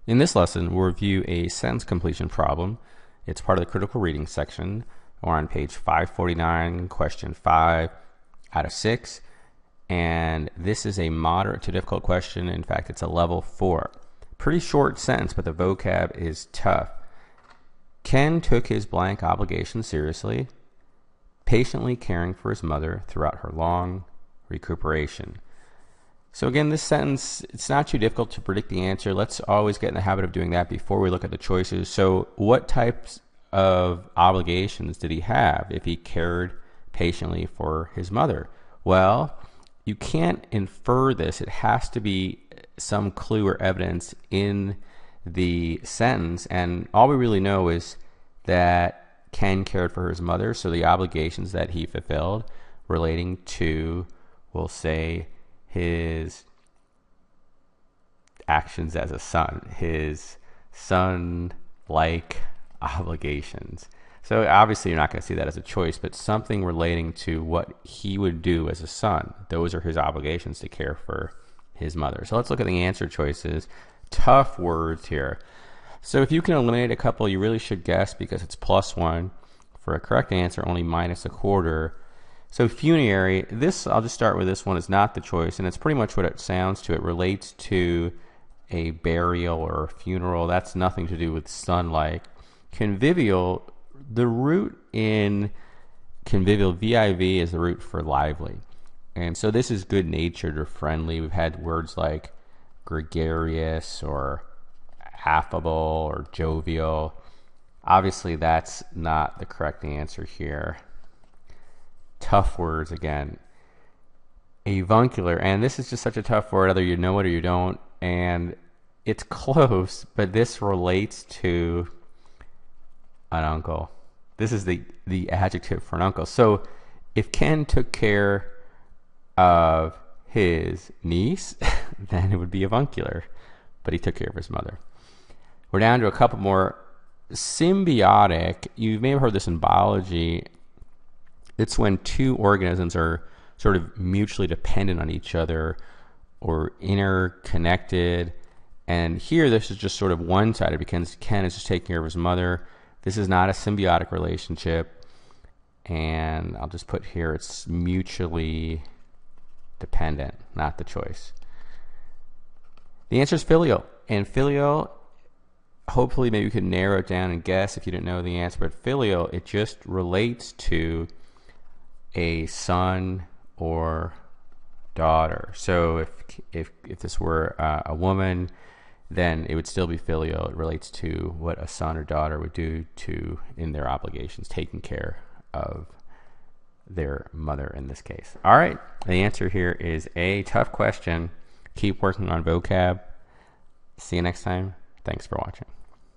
In this lesson, we'll review a sentence completion problem. It's part of the critical reading section. We're on page 549, question 5 out of 6. And this is a moderate to difficult question. In fact, it's a level 4. Pretty short sentence, but the vocab is tough. Ken took his blank obligation seriously, patiently caring for his mother throughout her long recuperation. So again, this sentence, it's not too difficult to predict the answer. Let's always get in the habit of doing that before we look at the choices. So what types of obligations did he have if he cared patiently for his mother? Well, you can't infer this. It has to be some clue or evidence in the sentence. And all we really know is that Ken cared for his mother. So the obligations that he fulfilled relating to, we'll say, his actions as a son, his son-like obligations. So obviously you're not going to see that as a choice, but something relating to what he would do as a son. Those are his obligations to care for his mother. So let's look at the answer choices. Tough words here. So if you can eliminate a couple, you really should guess because it's +1. For a correct answer, only -1/4. So funerary, this, I'll just start with this one, is not the choice, and it's pretty much what it sounds to. It relates to a burial or a funeral. That's nothing to do with son-like. Convivial, the root in convivial, VIV, is the root for lively. And so this is good-natured or friendly. We've had words like gregarious or affable or jovial. Obviously, that's not the correct answer here. Tough words again. Avuncular, and this is just such a tough word, either you know it or you don't, and it's close, but this relates to an uncle. This is the adjective for an uncle. So if Ken took care of his niece, then it would be avuncular, but he took care of his mother. We're down to a couple more. Symbiotic, you may have heard this in biology. It's when two organisms are sort of mutually dependent on each other or interconnected. And here, this is just sort of one-sided because Ken is just taking care of his mother. This is not a symbiotic relationship. And I'll just put here, it's mutually dependent, not the choice. The answer is filial. And filial, hopefully maybe you could narrow it down and guess if you didn't know the answer. But filial, it just relates to a son or daughter. So if this were a woman, then it would still be filial. It relates to what a son or daughter would do to in their obligations, taking care of their mother in this case. All right, the answer here is A. Tough question. Keep working on vocab. See you next time. Thanks for watching.